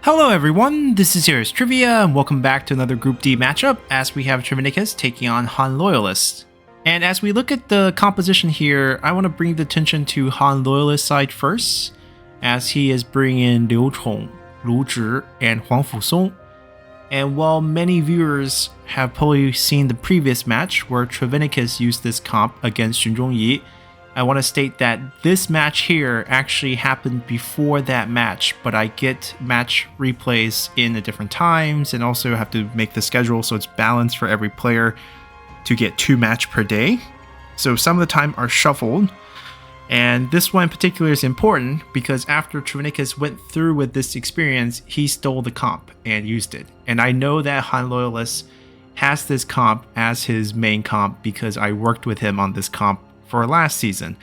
Hello everyone, this is Heroes Trivia, and welcome back to another Group D matchup as we have Trivenicus taking on Han Loyalist. And as we look at the composition here, I want to bring the attention to Han Loyalist side first, as he is bringing in Liu Chong, Lu Zhi, and Huang Fusong. And while many viewers have probably seen the previous match where Trivenicus used this comp against Xun Zhongyi, I want to state that this match here actually happened before that match, but I get match replays in at different times and also have to make the schedule so it's balanced for every player to get 2 match per day. So some of the time are shuffled, and this one in particular is important because after Trivenicus went through with this experience, he stole the comp and used it. And I know that Han Loyalist has this comp as his main comp because I worked with him on this comp for last season,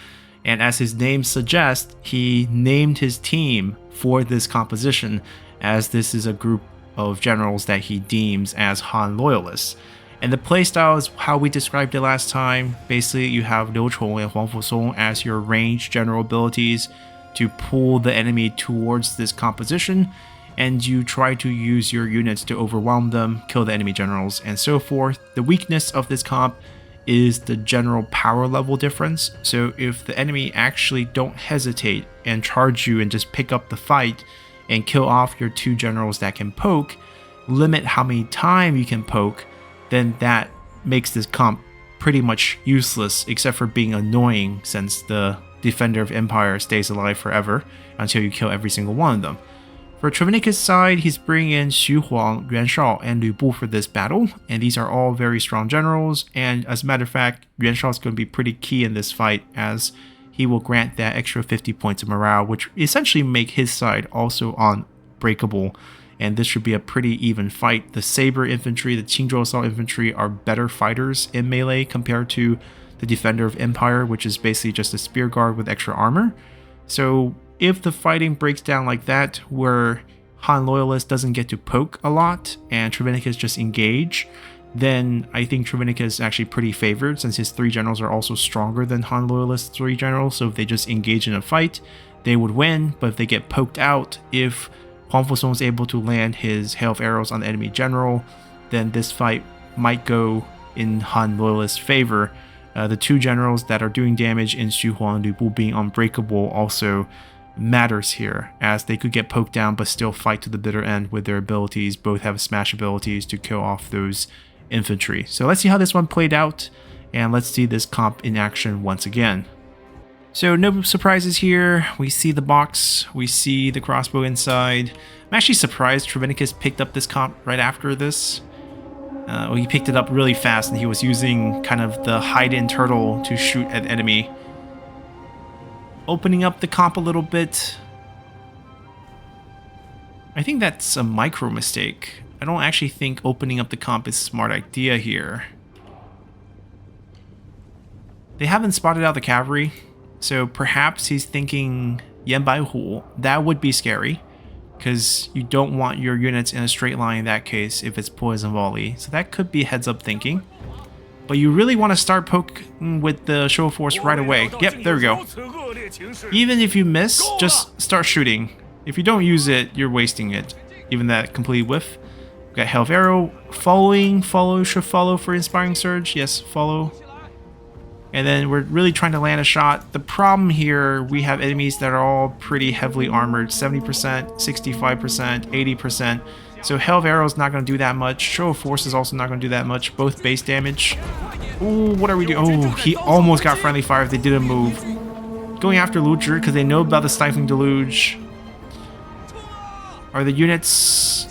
and as his name suggests, he named his team for this composition, as this is a group of generals that he deems as Han Loyalists. And the playstyle is how we described it last time. Basically, you have Liu Chong and Huang Fusong as your ranged general abilities to pull the enemy towards this composition, and you try to use your units to overwhelm them, kill the enemy generals, and so forth. The weakness of this comp is the general power level difference. So if the enemy actually don't hesitate and charge you and just pick up the fight and kill off your 2 generals that can poke, limit how many times you can poke, then that makes this comp pretty much useless, except for being annoying since the Defender of Empire stays alive forever until you kill every single one of them. For Trivenicus' side, he's bringing in Xu Huang, Yuan Shao, and Lu Bu for this battle, and these are all very strong generals, and as a matter of fact, Yuan Shao is going to be pretty key in this fight as he will grant that extra 50 points of morale, which essentially make his side also unbreakable, and this should be a pretty even fight. The Saber Infantry, the Qingzhou Assault Infantry are better fighters in melee compared to the Defender of Empire, which is basically just a spear guard with extra armor. So if the fighting breaks down like that, where Han Loyalist doesn't get to poke a lot and Trivenicus just engage, then I think Trivenicus is actually pretty favored since his 3 generals are also stronger than Han Loyalist's 3 generals. So if they just engage in a fight, they would win. But if they get poked out, if Huang Fusong is able to land his hail of arrows on the enemy general, then this fight might go in Han Loyalist's favor. The 2 generals that are doing damage in Xu Huang and Lu Bu being unbreakable also matters here, as they could get poked down but still fight to the bitter end with their abilities. Both have smash abilities to kill off those infantry. So let's see how this one played out, and let's see this comp in action once again. So no surprises here. We see the box, we see the crossbow inside. I'm actually surprised Trivenicus picked up this comp right after this. Well, he picked it up really fast and he was using kind of the hide-in turtle to shoot at the enemy. Opening up the comp a little bit. I think that's a micro mistake. I don't actually think opening up the comp is a smart idea here. They haven't spotted out the cavalry, so perhaps he's thinking Yan Bai Hu. That would be scary, because you don't want your units in a straight line in that case if it's poison volley. So that could be heads up thinking. But you really want to start poking with the show of force right away. Yep, there we go. Even if you miss, just start shooting. If you don't use it, you're wasting it. Even that complete whiff. We got Hail of Arrow. Should follow for Inspiring Surge. Yes, follow. And then we're really trying to land a shot. The problem here, we have enemies that are all pretty heavily armored. 70%, 65%, 80%. So Hail of Arrow is not going to do that much. Show of Force is also not going to do that much. Both base damage. Ooh, what are we doing? Oh, he almost got friendly fire if they didn't move. Going after Lu Zhi because they know about the Stifling Deluge. Are the units...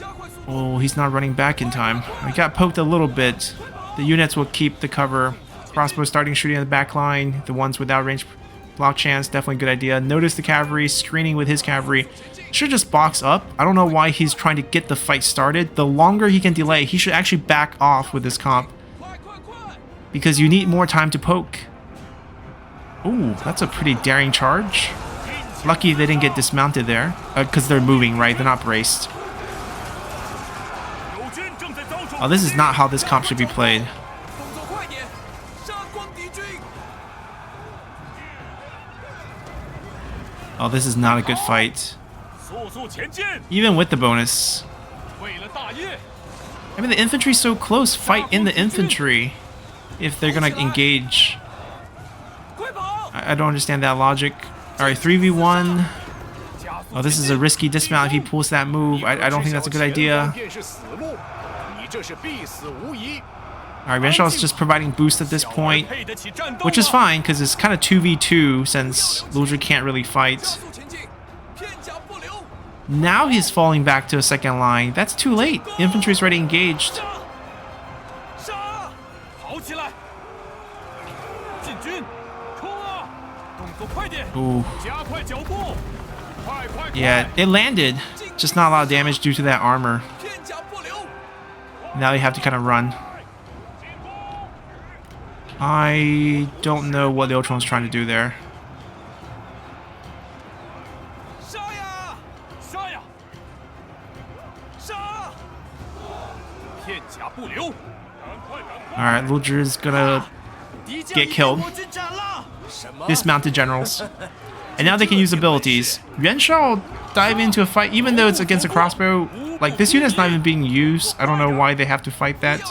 Oh, he's not running back in time. I got poked a little bit. The units will keep the cover. Crossbow starting shooting in the back line. The ones without range block chance, definitely a good idea. Notice the cavalry screening with his cavalry. Should just box up. I don't know why he's trying to get the fight started. The longer he can delay, he should actually back off with this comp, because you need more time to poke. Ooh, that's a pretty daring charge. Lucky they didn't get dismounted there, because they're moving, right? They're not braced. Oh, this is not how this comp should be played. Oh, this is not a good fight. Even with the bonus. I mean, the infantry's so close. Fight in the infantry if they're gonna engage. I don't understand that logic. Alright, 3v1. Oh, this is a risky dismount if he pulls that move. I don't think that's a good idea. Alright, Yuanshao is just providing boost at this point, which is fine because it's kind of 2v2 since Lu Zhi can't really fight. Now he's falling back to a second line. That's too late. Infantry's already engaged. Ooh. Yeah, it landed. Just not a lot of damage due to that armor. Now you have to kind of run. I don't know what Liu Chong's trying to do there. Alright, Lu Zhi is gonna get killed. Dismounted generals. And now they can use abilities. Yuanshao dive into a fight, even though it's against a crossbow. Like, this unit's not even being used. I don't know why they have to fight that.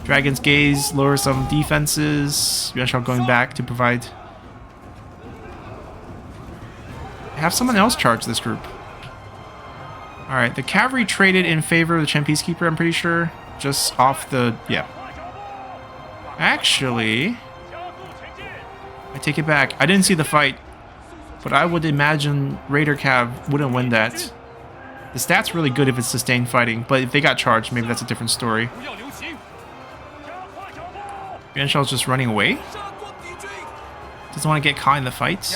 Dragon's Gaze, lower some defenses. Yuanshao going back to provide. Have someone else charge this group. Alright, the cavalry traded in favor of the Chen Peacekeeper, I'm pretty sure. Just off the... yeah. Actually... I take it back. I didn't see the fight. But I would imagine Raider Cav wouldn't win that. The stat's really good if it's sustained fighting, but if they got charged, maybe that's a different story. Yuanshao's just running away. Doesn't want to get caught in the fights.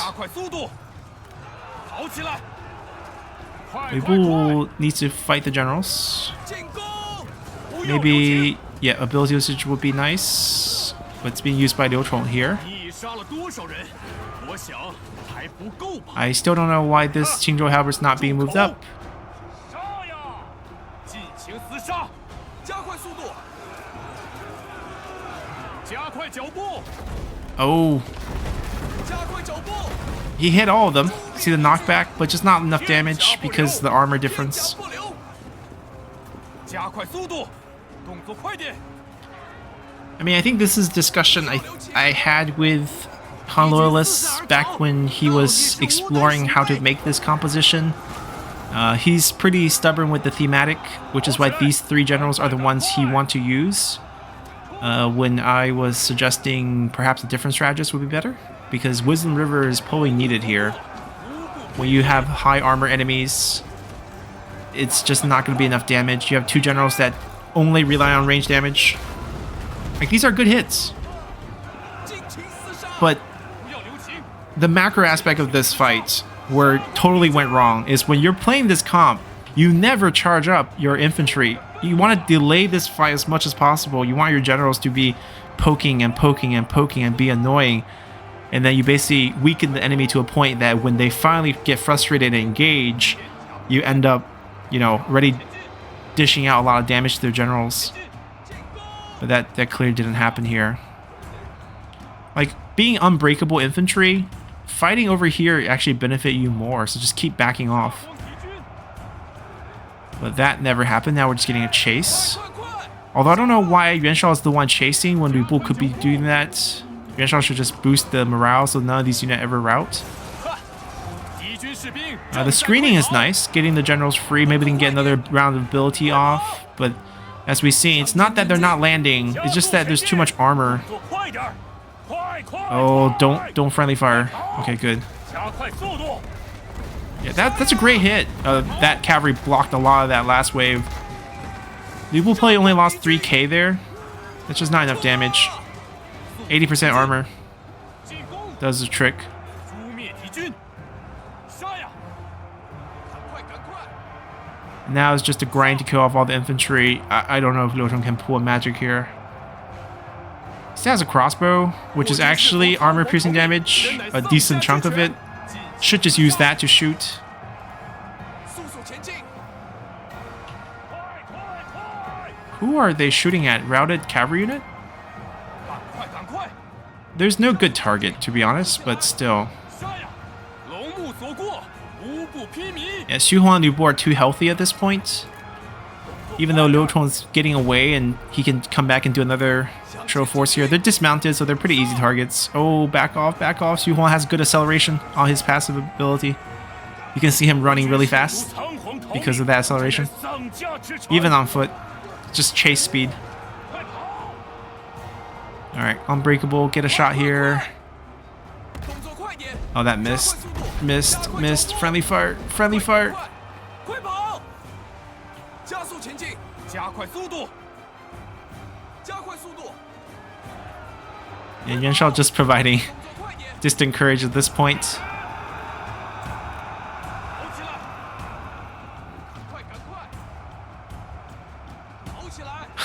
Wei Bu needs to fight the generals. Maybe, yeah, ability usage would be nice. But it's being used by Liu Chong here. I still don't know why this Qingzhou Halbert's not being moved up. Oh. He hit all of them. See the knockback, but just not enough damage because of the armor difference. I mean, I think this is discussion I had with Han Loyalist back when he was exploring how to make this composition. He's pretty stubborn with the thematic, which is why these three generals are the ones he wants to use. When I was suggesting perhaps a different strategist would be better, because Wisdom River is probably needed here. When you have high armor enemies, it's just not going to be enough damage. You have two generals that only rely on range damage. Like, these are good hits. But the macro aspect of this fight, where it totally went wrong, is when you're playing this comp, you never charge up your infantry. You want to delay this fight as much as possible. You want your generals to be poking and poking and poking and be annoying. And then you basically weaken the enemy to a point that when they finally get frustrated and engage, you end up, you know, already dishing out a lot of damage to their generals. But that clearly didn't happen here. Like, being unbreakable infantry, fighting over here actually benefit you more, so just keep backing off. But that never happened. Now we're just getting a chase. Although I don't know why Yuanshao is the one chasing when Wei Bu could be doing that. Yuanshao should just boost the morale so none of these units ever rout. The screening is nice, getting the generals free. Maybe they can get another round of ability off. But as we see, it's not that they're not landing. It's just that there's too much armor. Oh, don't friendly fire. Okay, good. Yeah, that's a great hit. That cavalry blocked a lot of that last wave. Wei Bu probably only lost 3k there. That's just not enough damage. 80% armor. Does the trick. Now it's just a grind to kill off all the infantry. I don't know if Liu Chong can pull a magic here. He still has a crossbow, which is actually armor-piercing damage. A decent chunk of it. Should just use that to shoot. Who are they shooting at? Routed cavalry unit? There's no good target, to be honest, but still. Yeah, Xu Huang and Liu Bo are too healthy at this point. Even though Liu Chong's getting away and he can come back and do another show of force here. They're dismounted, so they're pretty easy targets. Oh, back off, back off. Xu Huang has good acceleration on his passive ability. You can see him running really fast because of that acceleration. Even on foot, just chase speed. Alright, Unbreakable, get a shot here. Oh, that missed. Missed. Friendly fire. Friendly fire. And Yuan Shao just providing distant courage at this point.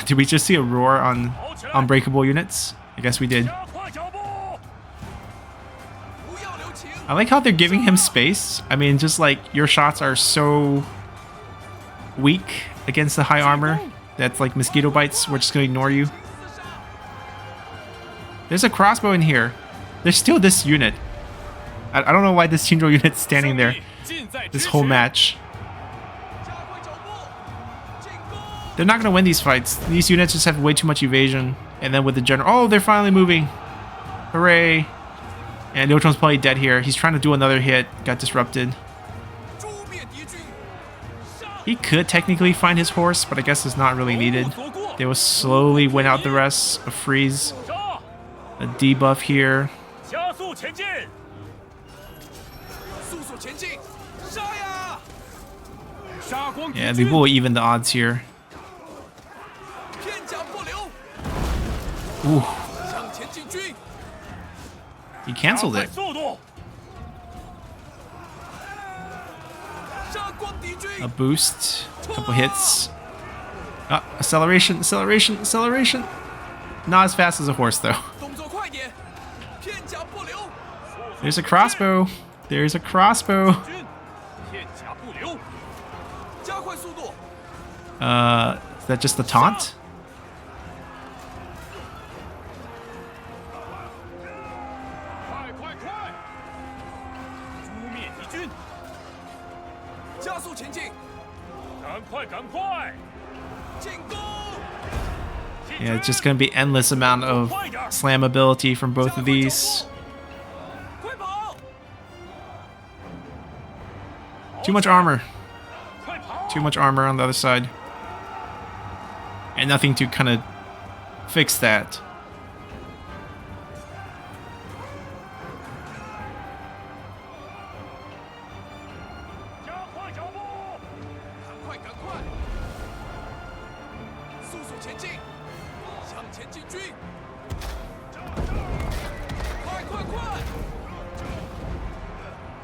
Did we just see a roar on Unbreakable units? I guess we did. I like how they're giving him space. I mean, just like your shots are so weak against the high armor that's like mosquito bites. We're just gonna ignore you. There's a crossbow in here. There's still this unit. I don't know why this Qingzhou unit's standing there this whole match. They're not gonna win these fights. These units just have way too much evasion. And then with the general, oh, they're finally moving. Hooray. And Liu Chong's probably dead here. He's trying to do another hit. Got disrupted. He could technically find his horse, but I guess it's not really needed. They will slowly win out the rest. A freeze. A debuff here. Yeah, they will even the odds here. Ooh. He canceled it. A boost. A couple hits. Acceleration. Not as fast as a horse, though. There's a crossbow. Is that just the taunt? Yeah, it's just going to be endless amount of slam ability from both of these. Too much armor. Too much armor on the other side. And nothing to kind of fix that.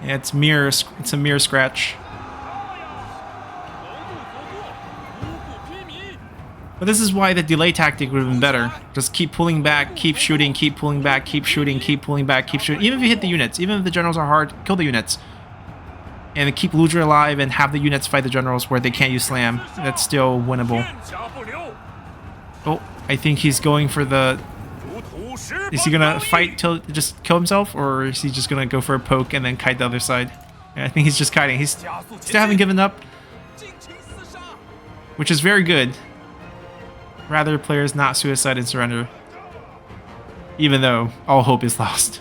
Yeah, it's a mere scratch. But this is why the delay tactic would have been better. Just keep pulling back, keep shooting, keep pulling back, keep shooting, keep pulling back, keep shooting. Even if you hit the units, even if the generals are hard, kill the units. And keep Ludra alive and have the units fight the generals where they can't use slam. That's still winnable. Oh, I think he's going for the... Is he gonna fight till just kill himself, or is he just gonna go for a poke and then kite the other side? Yeah, I think he's just kiting. He's still haven't given up, which is very good. Rather players not suicide and surrender, even though all hope is lost.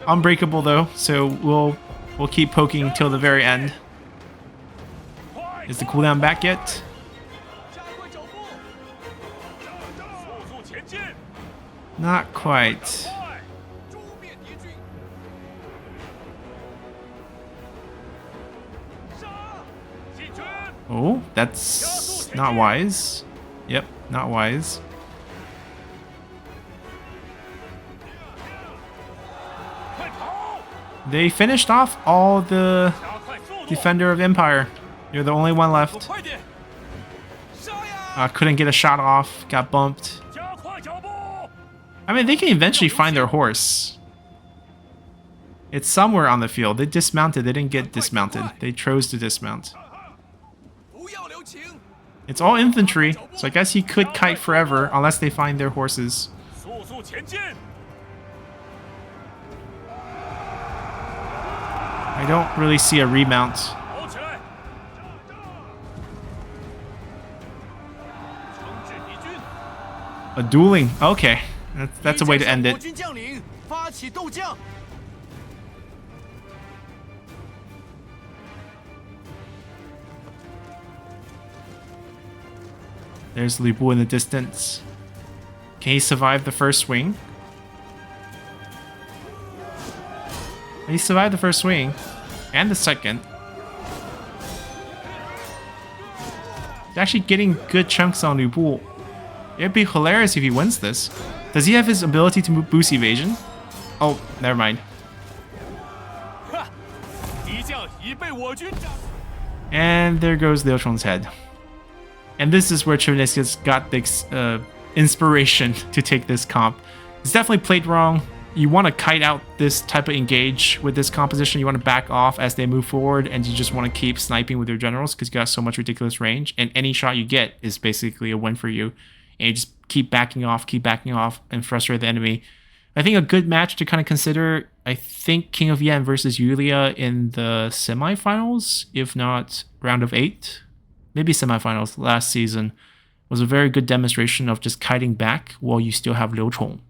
Unbreakable though, so we'll keep poking till the very end. Is the cooldown back yet? Not quite. Oh, that's not wise. Yep, not wise. They finished off all the Defender of Empire. You're the only one left. Couldn't get a shot off. Got bumped. I mean, they can eventually find their horse. It's somewhere on the field. They dismounted. They didn't get dismounted. They chose to dismount. It's all infantry, so I guess he could kite forever unless they find their horses. I don't really see a remount. A dueling. Okay. That's a way to end it. There's Lu Bu in the distance. Can he survive the first swing? He survived the first swing. And the second. He's actually getting good chunks on Lu Bu. It'd be hilarious if he wins this. Does he have his ability to boost evasion? Oh, never mind. And there goes Liu Chong's head. And this is where Trivenicus got the inspiration to take this comp. It's definitely played wrong. You want to kite out this type of engage with this composition. You want to back off as they move forward, and you just want to keep sniping with your generals because you got so much ridiculous range. And any shot you get is basically a win for you. And you just keep backing off, and frustrate the enemy. I think a good match to kind of consider, I think King of Yan versus Yulia in the semifinals, if not round of 8, maybe semifinals last season, was a very good demonstration of just kiting back while you still have Liu Chong.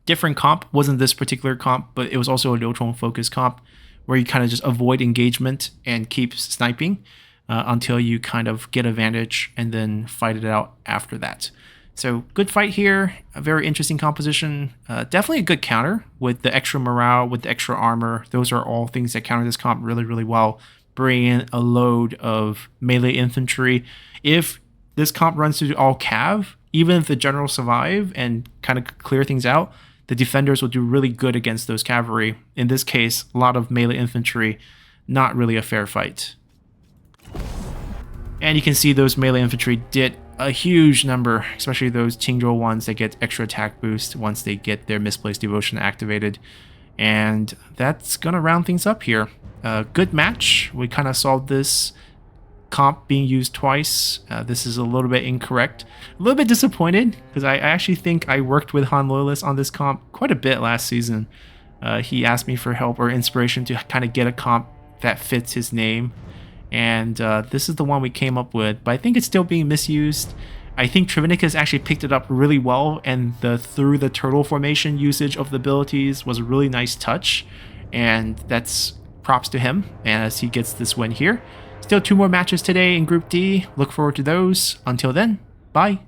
Different comp, wasn't this particular comp, but it was also a Liu Chong focused comp where you kind of just avoid engagement and keep sniping until you kind of get advantage and then fight it out after that. So good fight here, a very interesting composition, definitely a good counter with the extra morale, with the extra armor. Those are all things that counter this comp really, really well. Bring in a load of melee infantry. If this comp runs to all cav, even if the generals survive and kind of clear things out, the defenders will do really good against those cavalry. In this case, a lot of melee infantry, not really a fair fight. And you can see those melee infantry did a huge number, especially those Qingzhou ones that get extra attack boost once they get their misplaced devotion activated. And that's gonna round things up here. Good match. We kind of saw this comp being used twice. This is a little bit incorrect. A little bit disappointed because I actually think I worked with Han Loyalist on this comp quite a bit last season. He asked me for help or inspiration to kind of get a comp that fits his name. And this is the one we came up with, but I think it's still being misused. I think Trivenicus actually picked it up really well, and the through the turtle formation usage of the abilities was a really nice touch, and that's props to him as he gets this win here. Still 2 more matches today in Group D. Look forward to those. Until then, bye.